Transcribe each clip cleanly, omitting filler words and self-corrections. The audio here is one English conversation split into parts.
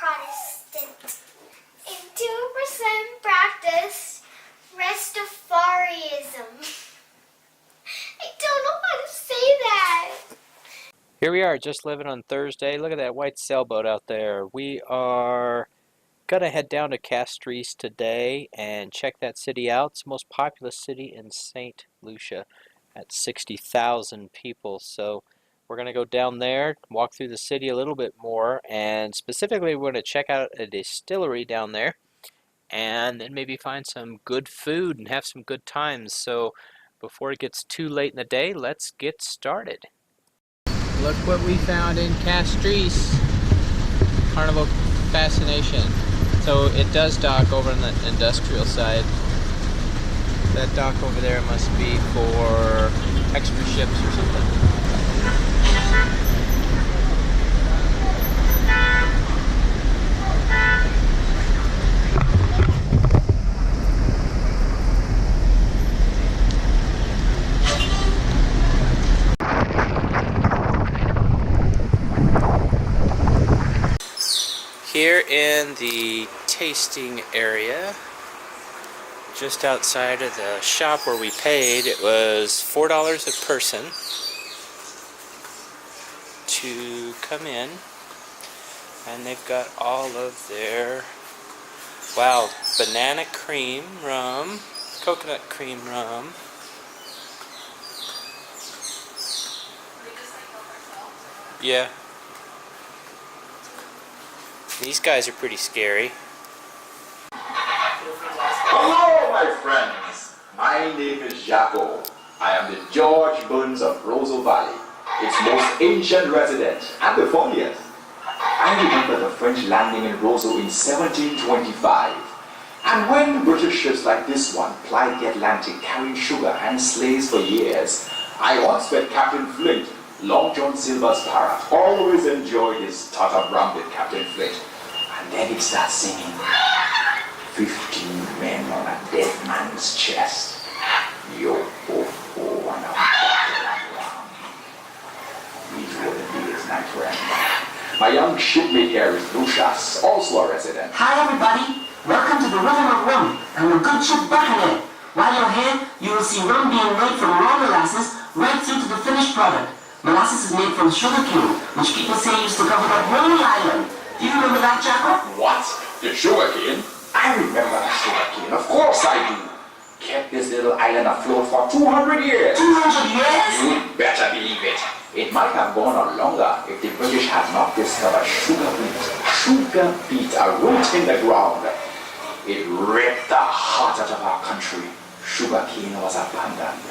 Protestant. In 2% practice Rastafarianism. I don't know how to say that. Here we are, just living on Thursday. Look at that white sailboat out there. We are gonna head down to Castries today and check that city out. It's the most populous city in St. Lucia at 60,000 people. So we're gonna go down there, walk through the city a little bit more, and specifically we're gonna check out a distillery down there and then maybe find some good food and have some good times. So before it gets too late in the day, let's get started. Look what we found in Castries. Carnival Fascination. So it does dock over on the industrial side. That dock over there must be for extra ships or something. Here in the tasting area, just outside of the shop where we paid, it was $4 a person to come in, and they've got all of their, wow, banana cream rum, coconut cream rum. Yeah. These guys are pretty scary. Hello, my friends. My name is Jaco. I am the George Burns of Roseau Valley, its most ancient resident and the funniest. I remember the French landing in Roseau in 1725. And when British ships like this one plied the Atlantic carrying sugar and slaves for years, I once met Captain Flint, Long John Silver's parrot. Always enjoyed his tot of rum with Captain Flint. And then he starts singing, 15 men on a dead man's chest. Yo, ho, ho, and a bottle of rum. These were the days, my friend. My young shipmate here is Lucia, also a resident. Hi everybody, welcome to the Rhythm of Rum. I'm a good ship buccaneer. While you're here, you will see rum being made from raw molasses right through to the finished product. Molasses is made from sugar cane, which people say used to cover that whole island. Do you remember that, Jaco? What? The sugar cane? I remember the sugar cane. Of course I do. Kept this little island afloat for 200 years. 200 years? You'd better believe it. It might have gone on longer if the British had not discovered sugar beet. Sugar beet, a root in the ground. It ripped the heart out of our country. Sugar cane was abandoned.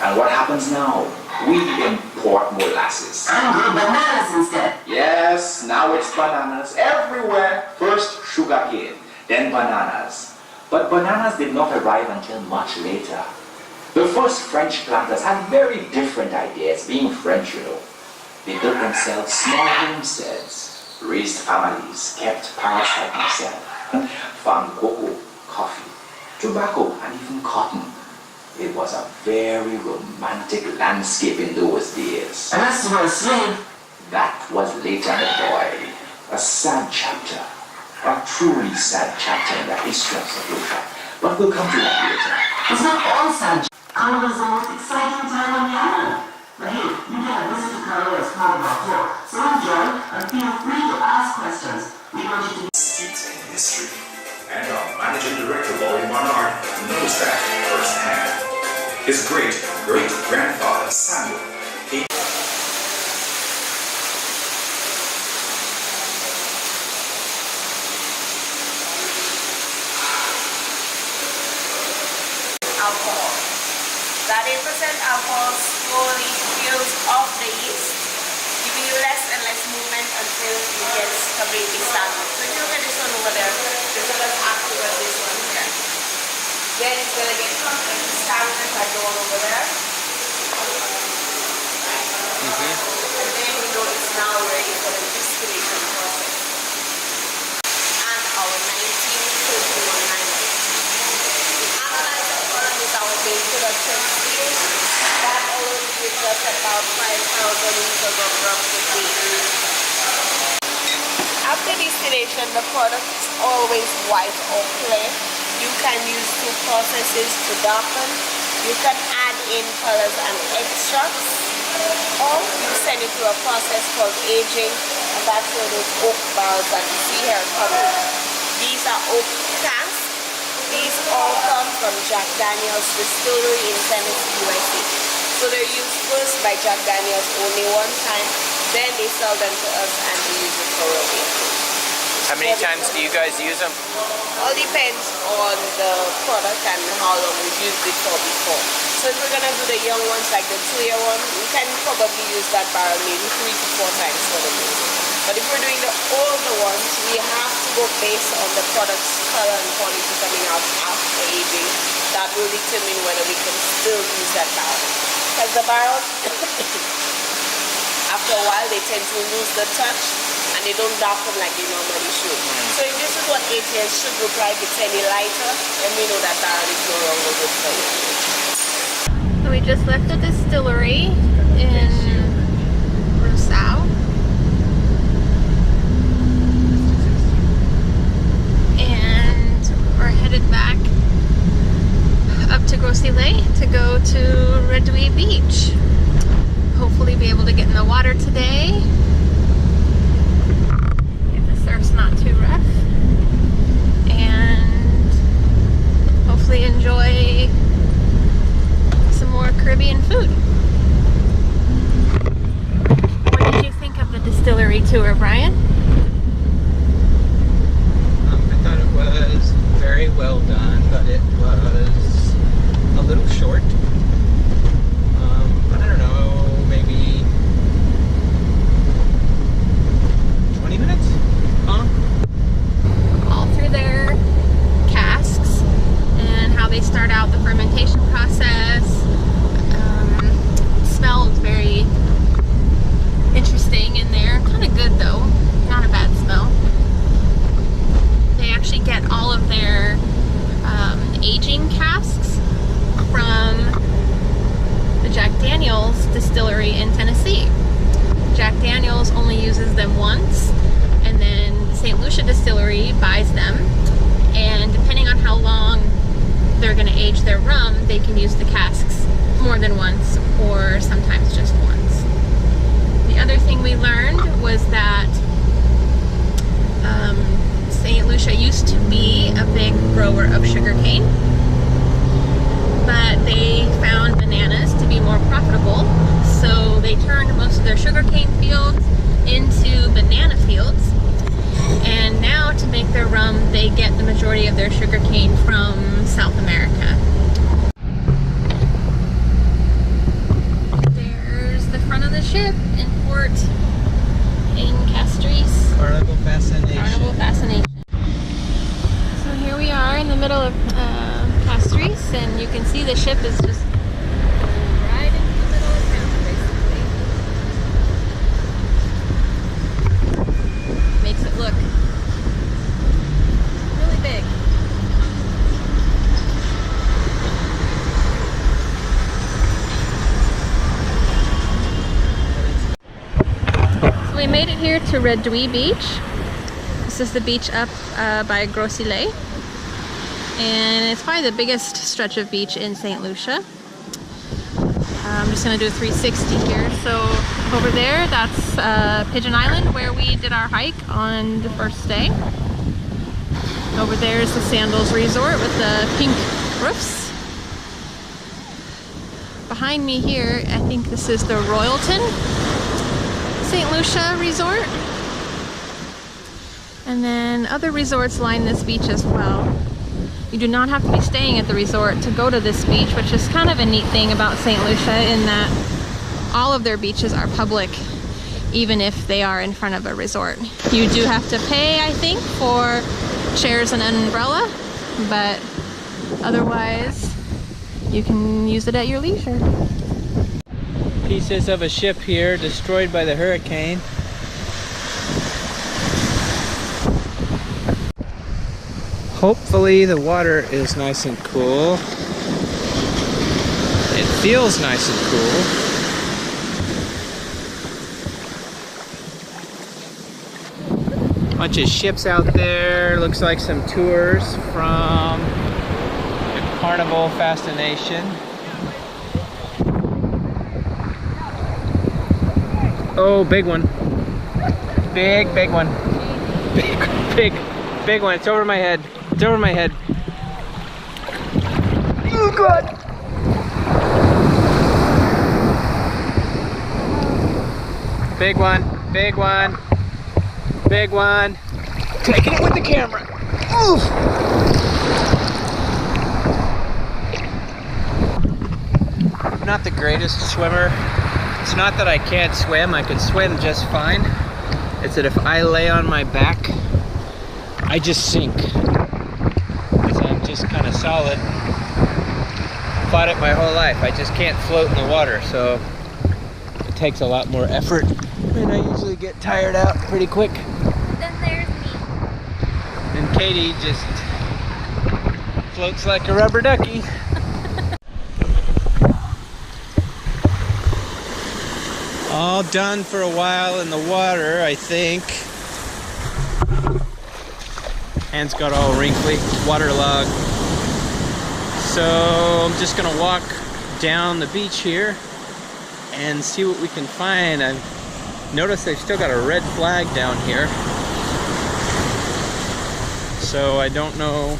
And what happens now? We import molasses. And grow bananas instead. Yes, now it's bananas everywhere. First sugar cane, then bananas. But bananas did not arrive until much later. The first French planters had very different ideas, being French, you know. They built themselves small homesteads, raised families, kept parrots like myself, farmed cocoa, coffee, tobacco, and even cotton. It was a very romantic landscape in those days. Unless you were a slave. That was later, my boy. A sad chapter. A truly sad chapter in the history of St. Lucia. But we'll come to that later. It's not all sad. Carnival is the most exciting time on the island. But hey, you get a visit to Carnival as part of our tour. So enjoy and feel free to ask questions. We want you to be steeped in history. And our managing director, Laurie Barnard, knows that firsthand. His great-great-grandfather, Samuel, alcohol. That 8% alcohol slowly peels off the yeast, giving you less and less movement until it gets completely stagnant. So if you look at this one over there, this one is active as this one here. Then it's going to get completely stagnant like the one over there. And then we know it's now ready for the distillation process. And our 1931 9. Analyzer column is our main production stage. That alone gives us about 5,000 liters of rum per day. After distillation, the product is always white or clear. You can use two processes to darken. You can add in colors and extracts, or you send it to a process called aging, and that's where those oak barrels that you see here come in. These are oak casks. These all come from Jack Daniel's Distillery in Tennessee, USA. So they're used first by Jack Daniel's only one time, then they sell them to us and we use it for our own. How many times do you guys use them? All depends on the product and how long we've used it for before. So if we're gonna do the young ones, like the 2-year one, we can probably use that barrel maybe 3 to 4 times for the day. But if we're doing the older ones, we have to go based on the product's color and quality coming out after aging. That will determine whether we can still use that barrel. Because the barrels, after a while, they tend to lose the touch and they don't darken like they normally should. So if this is what 8 years should look like, it's any lighter, then we know that barrel is no longer good for you. So we just left the distillery in Rousseau. And we're headed back up to Grosse-Île to go to Reduit Beach. Hopefully be able to get in the water today if the surf's not too rough, and hopefully enjoy some more Caribbean food. What did you think of the distillery tour, Brian? I thought it was very well done, but it was a little short. I don't know, maybe 20 minutes? All through their casks and how they start out the fermentation process. Smells very interesting in there. Kind of good though, not a bad smell. They actually get all of their aging casks from the Jack Daniel's Distillery in Tennessee. Jack Daniel's only uses them once, and then St. Lucia Distillery buys them, and depending on how long they're going to age their rum, they can use the casks more than once or sometimes just once. The other thing we learned was that St. Lucia used to be a big grower of sugarcane, but they found bananas to be more profitable, so they turned most of their sugarcane fields into banana fields, and now to make their rum they get the majority of their sugarcane from South America. There's the front of the ship in port in Castries. Carnival Fascination. Carnival Fascination. So here we are in the middle of Castries, and you can see the ship is just going right into the middle of town, basically. Makes it look really big. So we made it here to Reduit Beach. This is the beach up by Grosse-Île, and it's probably the biggest stretch of beach in St. Lucia. I'm just going to do a 360 here. So over there, that's Pigeon Island, where we did our hike on the first day. Over there is the Sandals Resort with the pink roofs. Behind me here, I think this is the Royalton St. Lucia Resort. And then other resorts line this beach as well. You do not have to be staying at the resort to go to this beach, which is kind of a neat thing about St. Lucia, in that all of their beaches are public, even if they are in front of a resort. You do have to pay, I think, for chairs and an umbrella, but otherwise you can use it at your leisure. Pieces of a ship here destroyed by the hurricane. Hopefully the water is nice and cool. It feels nice and cool. Bunch of ships out there. Looks like some tours from the Carnival Fascination. Oh, big one. Big one. Big one. It's over my head. It's over my head. Oh, God. Big one. Big one. Big one. Taking it with the camera. Oof. Not the greatest swimmer. It's not that I can't swim. I can swim just fine. It's that if I lay on my back, I just sink. Because I'm just kind of solid. Fought it my whole life. I just can't float in the water, so it takes a lot more effort. And I usually get tired out pretty quick. Then there's me. And Katie just floats like a rubber ducky. All done for a while in the water, I think. Hands got all wrinkly, waterlogged. So I'm just gonna walk down the beach here and see what we can find. I've noticed they've still got a red flag down here. So I don't know.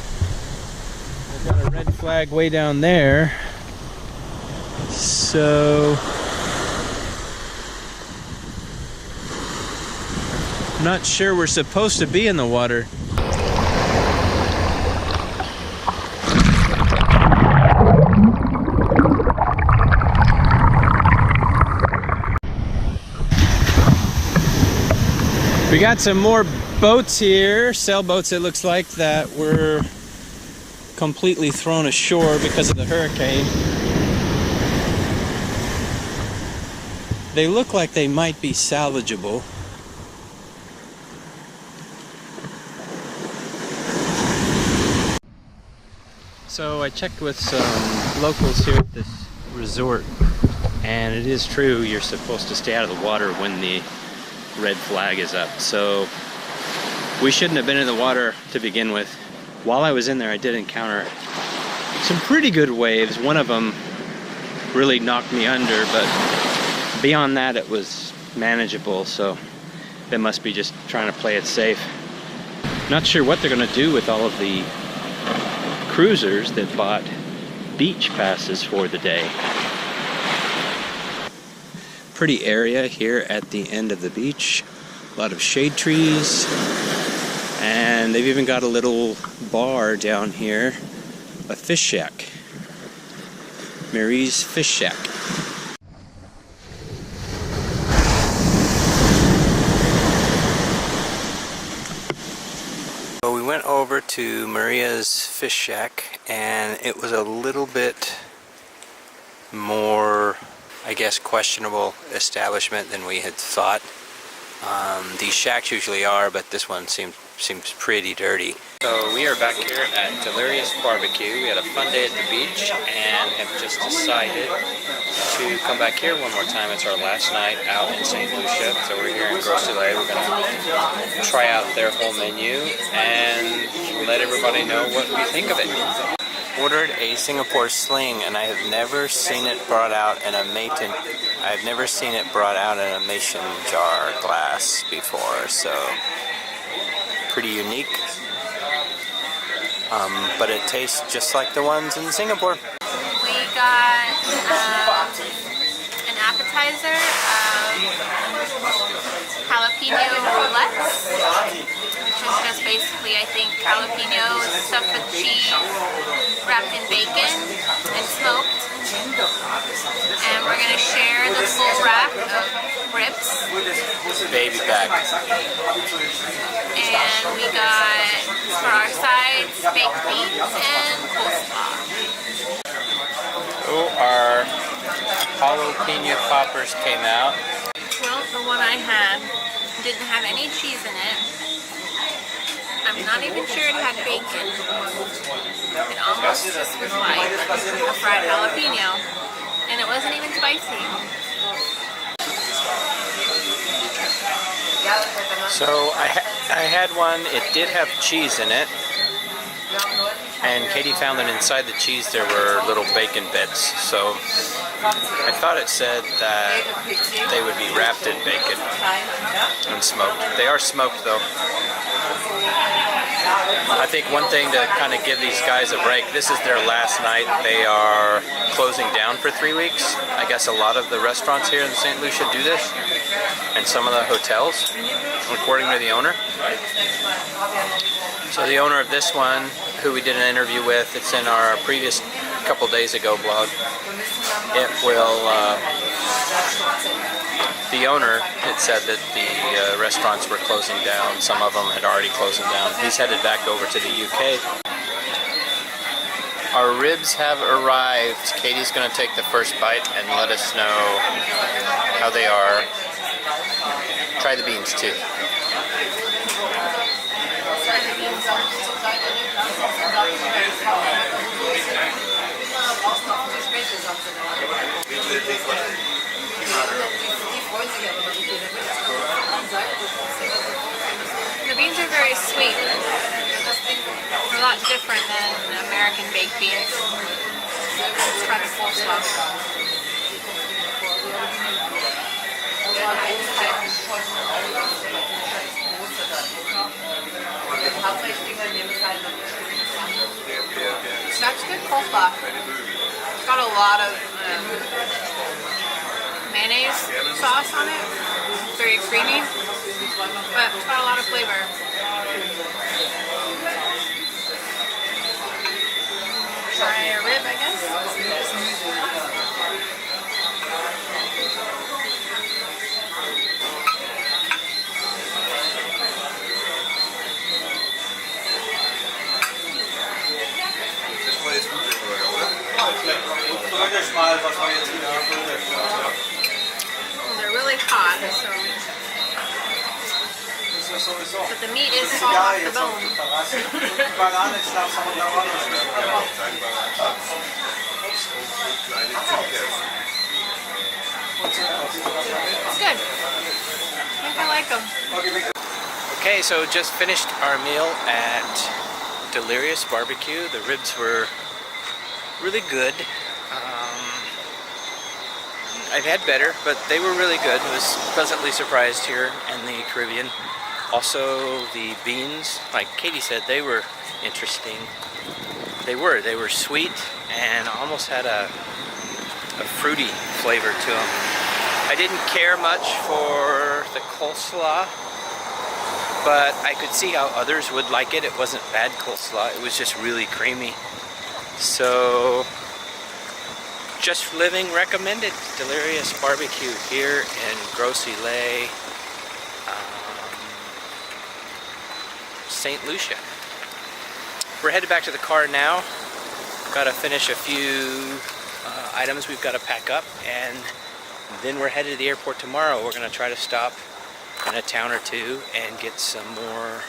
They've got a red flag way down there. So I'm not sure we're supposed to be in the water. We got some more boats here, sailboats it looks like, that were completely thrown ashore because of the hurricane. They look like they might be salvageable. So I checked with some locals here at this resort, and it is true you're supposed to stay out of the water when the red flag is up. So we shouldn't have been in the water to begin with. While I was in there, I did encounter some pretty good waves. One of them really knocked me under, but beyond that it was manageable, so they must be just trying to play it safe. Not sure what they're going to do with all of the cruisers that bought beach passes for the day. Pretty area here at the end of the beach. A lot of shade trees. And they've even got a little bar down here. A fish shack. Marie's Fish Shack. So we went over to Maria's Fish Shack, and it was a little bit more, I guess, questionable establishment than we had thought. These shacks usually are, but this one seems pretty dirty. So we are back here at Delirious BBQ. We had a fun day at the beach and have just decided to come back here one more time. It's our last night out in St. Lucia. So we're here in Distillery. We're going to try out their whole menu and let everybody know what we think of it. Ordered a Singapore sling, and I have never seen it brought out in a mason. I've never seen it brought out in a mason jar glass before, so pretty unique. But it tastes just like the ones in Singapore. We got an appetizer of jalapeno roulettes, which is just basically, I think, jalapeno stuffed with cheese, wrapped in bacon and smoked. And we're going to share the full rack of ribs. Baby back. And we got, for our sides, baked beans and coleslaw. Oh, our jalapeno poppers came out. Well, the one I had didn't have any cheese in it. I'm not even sure it had bacon. It almost just was like a fried jalapeno. And it wasn't even spicy. So I had one, it did have cheese in it, and Katie found that inside the cheese there were little bacon bits. So I thought it said that they would be wrapped in bacon and smoked. They are smoked though. I think one thing to kind of give these guys a break, this is their last night. They are closing down for 3 weeks. I guess a lot of the restaurants here in St. Lucia do this, and some of the hotels, according to the owner. So the owner of this one, who we did an interview with, it's in our previous couple days ago blog. It will, the owner had said that the restaurants were closing down. Some of them had already closed down. He's headed back over to the UK. Our ribs have arrived. Katie's going to take the first bite and let us know how they are. Try the beans too. The beans are very sweet. A lot different than American baked beans. Let's try the coleslaw. That's good coleslaw. It's got a lot of mayonnaise sauce on it. It's very creamy, but it's got a lot of flavor. Try a rib, I guess. Well, they're really hot, but the meat is falling off the bone. It's good. I think I like them. Okay, so just finished our meal at Delirious BBQ. The ribs were really good. I've had better, but they were really good. I was pleasantly surprised here in the Caribbean. Also, the beans, like Katie said, they were interesting. They were sweet and almost had a fruity flavor to them. I didn't care much for the coleslaw, but I could see how others would like it. It wasn't bad coleslaw, it was just really creamy. So, just living recommended. Delirious BBQ here in Gros-Islet, St. Lucia. We're headed back to the car now. Got to finish a few items we've got to pack up, and then we're headed to the airport tomorrow. We're going to try to stop in a town or two and get some more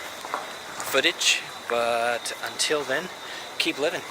footage, but until then, keep living.